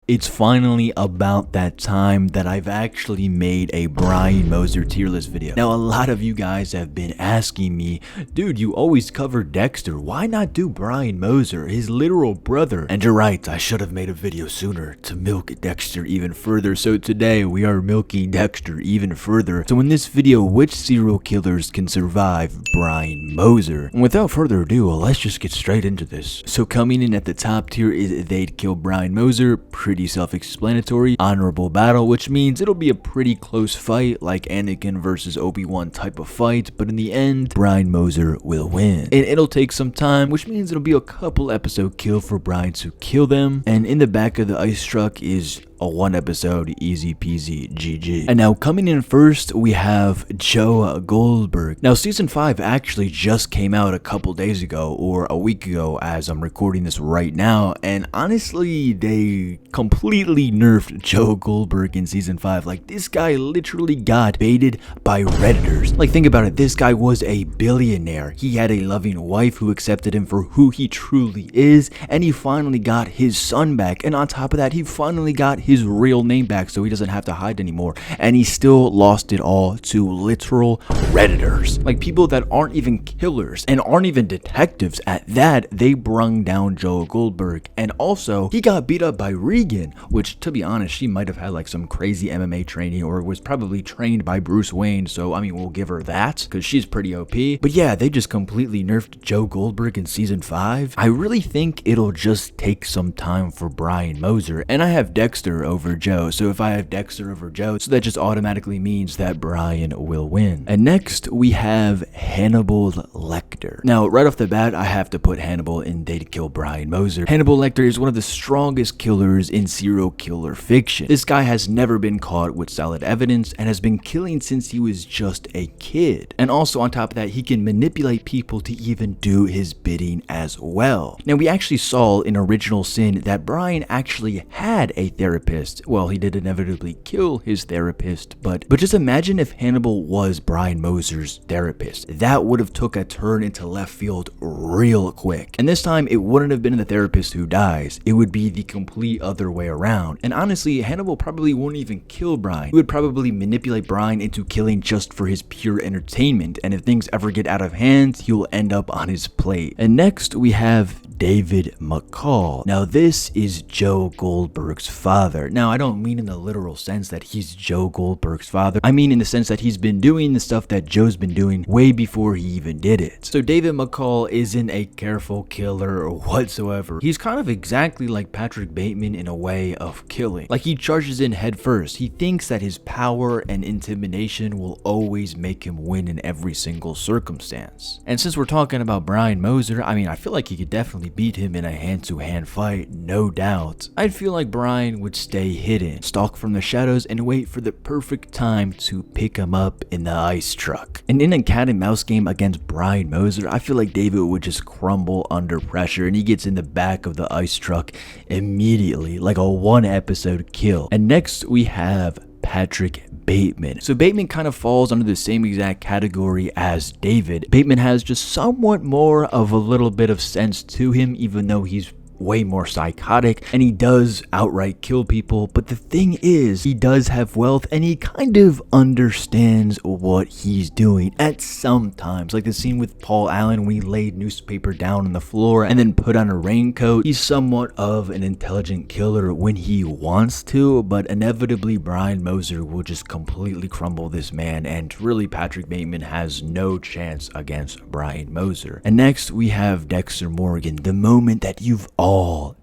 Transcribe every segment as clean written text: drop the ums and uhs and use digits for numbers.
It's finally about that time that I've actually made a Brian Moser tier list video. Now, a lot of you guys have been asking me, dude, you always cover Dexter. Why not do Brian Moser, his literal brother? And you're right, I should have made a video sooner to milk Dexter even further. So today we are milking Dexter even further. So in this video, which serial killers can survive Brian Moser? And without further ado, let's just get straight into this. So coming in at the top tier is They'd Kill Brian Moser. Pretty self-explanatory. Honorable battle, which means it'll be a pretty close fight, like Anakin versus Obi-Wan type of fight, but in the end, Brian Moser will win. And it'll take some time, which means it'll be a couple episode kill for Brian to kill them. And in the back of the ice truck is a one episode easy peasy GG. And now coming in first, we have Joe Goldberg. Now season 5 actually just came out a couple days ago, or a week ago as I'm recording this right now, and honestly they completely nerfed Joe Goldberg in season 5. Like, this guy literally got baited by Redditors. Like, think about it, this guy was a billionaire. He had a loving wife who accepted him for who he truly is, and he finally got his son back, and on top of that, he finally got his real name back so he doesn't have to hide anymore, and he still lost it all to literal Redditors. Like, people that aren't even killers and aren't even detectives at that. They brung down Joe Goldberg. And also, he got beat up by Regan, which, to be honest, she might have had like some crazy MMA training, or was probably trained by Bruce Wayne, so I mean, we'll give her that because she's pretty OP. But yeah, they just completely nerfed Joe Goldberg in season 5. I really think it'll just take some time for Brian Moser, and I have Dexter over Joe, so if I have Dexter over Joe, so that just automatically means that Brian will win. And next we have Hannibal Lectar. Now right off the bat, I have to put Hannibal in They'd Kill Brian Moser. Hannibal Lectar is one of the strongest killers in serial killer fiction. This guy has never been caught with solid evidence and has been killing since he was just a kid. And also on top of that, he can manipulate people to even do his bidding as well. Now we actually saw in Original Sin that Brian actually had a therapist. Well, he did inevitably kill his therapist, but just imagine if Hannibal was Brian Moser's therapist. That would have took a turn into left field real quick. And this time, it wouldn't have been the therapist who dies. It would be the complete other way around. And honestly, Hannibal probably wouldn't even kill Brian. He would probably manipulate Brian into killing just for his pure entertainment. And if things ever get out of hand, he'll end up on his plate. And next, we have David McCall. Now this is Joe Goldberg's father. Now I don't mean in the literal sense that he's Joe Goldberg's father. I mean in the sense that he's been doing the stuff that Joe's been doing way before he even did it. So David McCall isn't a careful killer whatsoever. He's kind of exactly like Patrick Bateman in a way of killing. Like, he charges in head first. He thinks that his power and intimidation will always make him win in every single circumstance. And since we're talking about Brian Moser, I mean, I feel like he could definitely beat him in a hand-to-hand fight, no doubt. I'd feel like Brian would stay hidden, stalk from the shadows, and wait for the perfect time to pick him up in the ice truck. And in a cat and mouse game against Brian Moser, I feel like David would just crumble under pressure, and he gets in the back of the ice truck immediately, like a one episode kill. And next we have Patrick Bateman. So Bateman kind of falls under the same exact category as David. Bateman has just somewhat more of a little bit of sense to him, even though he's way more psychotic, and he does outright kill people. But the thing is, he does have wealth, and he kind of understands what he's doing at some times. Like the scene with Paul Allen when he laid newspaper down on the floor and then put on a raincoat. He's somewhat of an intelligent killer when he wants to, but inevitably Brian Moser will just completely crumble this man, and really Patrick Bateman has no chance against Brian Moser. And next we have Dexter Morgan, the moment that you've all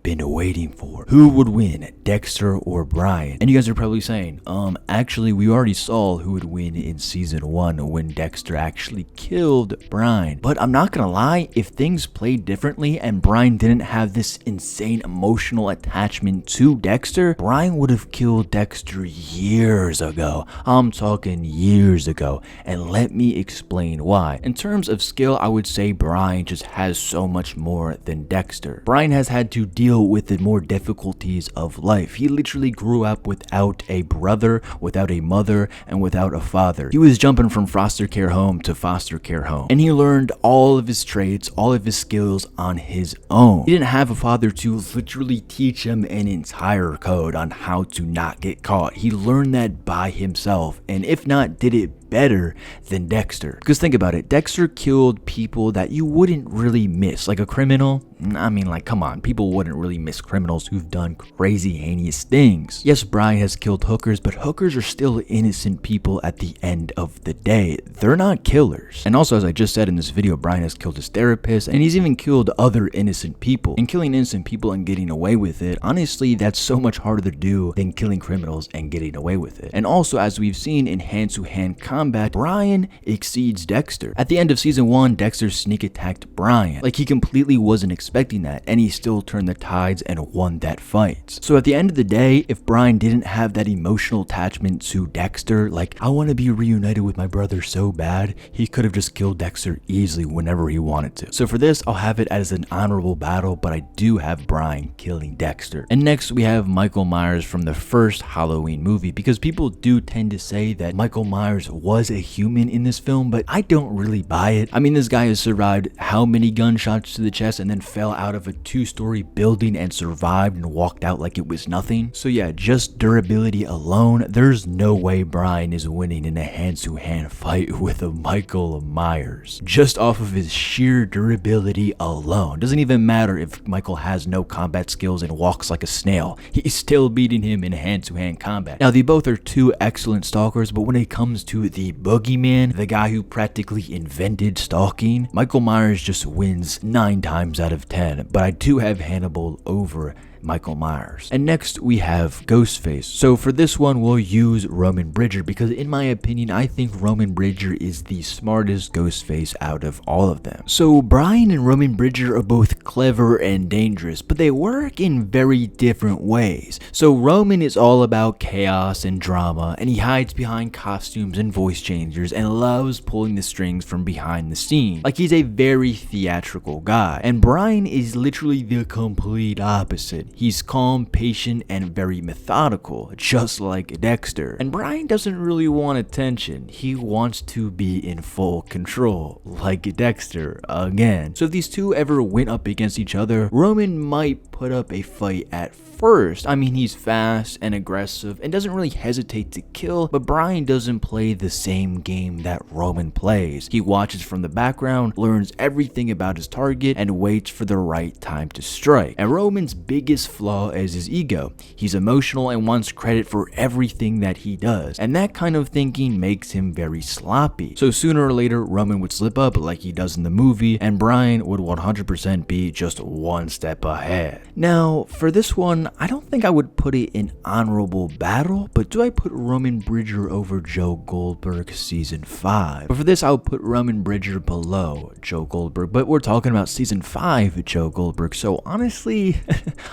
been waiting for. Who would win, Dexter or Brian? And you guys are probably saying, actually we already saw who would win in season 1 when Dexter actually killed Brian. But I'm not gonna lie, if things played differently and Brian didn't have this insane emotional attachment to Dexter, Brian would have killed Dexter years ago. I'm talking years ago, and let me explain why. In terms of skill, I would say Brian just has so much more than Dexter. Brian has had to deal with the more difficulties of life. He literally grew up without a brother, without a mother, and without a father. He was jumping from foster care home to foster care home, and he learned all of his traits, all of his skills on his own. He didn't have a father to literally teach him an entire code on how to not get caught. He learned that by himself, and if not, did it better than Dexter. Because think about it, Dexter killed people that you wouldn't really miss. Like a criminal, I mean, like, come on, people wouldn't really miss criminals who've done crazy, heinous things. Yes, Brian has killed hookers, but hookers are still innocent people at the end of the day. They're not killers. And also, as I just said in this video, Brian has killed his therapist, and he's even killed other innocent people. And killing innocent people and getting away with it, honestly, that's so much harder to do than killing criminals and getting away with it. And also, as we've seen in hand-to-hand combat, Brian exceeds Dexter. At the end of season 1, Dexter sneak attacked Brian. Like, he completely wasn't expecting that, and he still turned the tides and won that fight. So at the end of the day, if Brian didn't have that emotional attachment to Dexter, like, I want to be reunited with my brother so bad, he could have just killed Dexter easily whenever he wanted to. So for this, I'll have it as an honorable battle, but I do have Brian killing Dexter. And next, we have Michael Myers from the first Halloween movie, because people do tend to say that Michael Myers was a human in this film, but I don't really buy it. I mean, this guy has survived how many gunshots to the chest and then fell out of a 2-story building and survived and walked out like it was nothing. So yeah, just durability alone, there's no way Brian is winning in a hand-to-hand fight with a Michael Myers. Just off of his sheer durability alone. Doesn't even matter if Michael has no combat skills and walks like a snail. He's still beating him in hand-to-hand combat. Now, they both are two excellent stalkers, but when it comes to the boogeyman, the guy who practically invented stalking, Michael Myers just wins 9 times out of 10, but I do have Hannibal over Michael Myers. And next we have Ghostface. So for this one, we'll use Roman Bridger, because in my opinion, I think Roman Bridger is the smartest Ghostface out of all of them. So Brian and Roman Bridger are both clever and dangerous, but they work in very different ways. So Roman is all about chaos and drama, and he hides behind costumes and voice changers and loves pulling the strings from behind the scenes. Like, he's a very theatrical guy. And Brian is literally the complete opposite. He's calm, patient, and very methodical, just like Dexter. And Brian doesn't really want attention. He wants to be in full control, like Dexter again. So if these two ever went up against each other, Roman might put up a fight at first. I mean, he's fast and aggressive and doesn't really hesitate to kill, but Brian doesn't play the same game that Roman plays. He watches from the background, learns everything about his target, and waits for the right time to strike. And Roman's biggest flaw is his ego. He's emotional and wants credit for everything that he does, and that kind of thinking makes him very sloppy. So sooner or later, Roman would slip up like he does in the movie, and Brian would 100% be just one step ahead. Now, for this one, I don't think I would put it in honorable battle, but do I put Roman Bridger over Joe Goldberg season 5? But for this, I would put Roman Bridger below Joe Goldberg, but we're talking about season 5 Joe Goldberg, so honestly,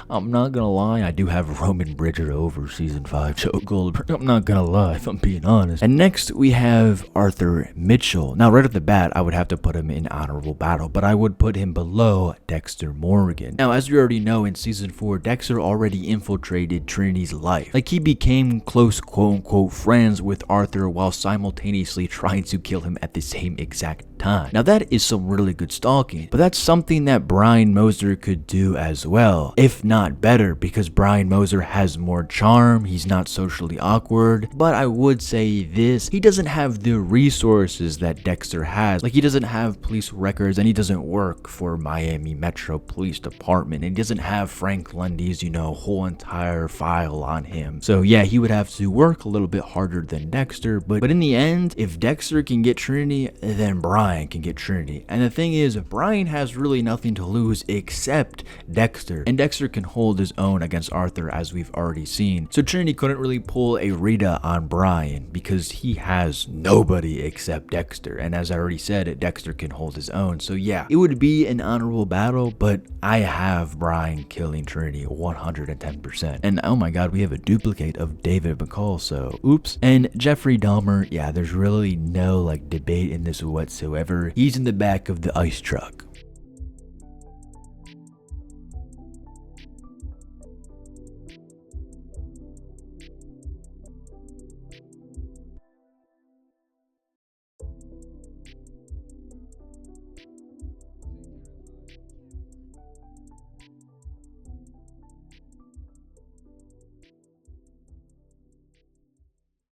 I'm not gonna lie, I do have Roman Bridger over season 5 Joe Goldberg. I'm not gonna lie, if I'm being honest. And next, we have Arthur Mitchell. Now, right off the bat, I would have to put him in honorable battle, but I would put him below Dexter Morgan. Now, as you already know, in season 4, Dexter already infiltrated Trinity's life. Like, he became close quote-unquote friends with Arthur while simultaneously trying to kill him at the same exact time. Now, that is some really good stalking, but that's something that Brian Moser could do as well, if not better, because Brian Moser has more charm, he's not socially awkward, but I would say this, he doesn't have the resources that Dexter has. Like, he doesn't have police records, and he doesn't work for Miami Metro Police Department, and he doesn't have Frank Lundy's, whole entire file on him. So yeah, he would have to work a little bit harder than Dexter, but in the end, if Dexter can get Trinity, then Brian can get Trinity. And the thing is, Brian has really nothing to lose except Dexter, and Dexter can hold his own against Arthur, as we've already seen. So Trinity couldn't really pull a Rita on Brian because he has nobody except Dexter, and as I already said, Dexter can hold his own. So yeah, it would be an honorable battle, but I have Brian killing Trinity 110%. And oh my god, we have a duplicate of David McCall, so oops. And Jeffrey Dahmer, yeah, there's really no debate in this whatsoever. He's in the back of the ice truck.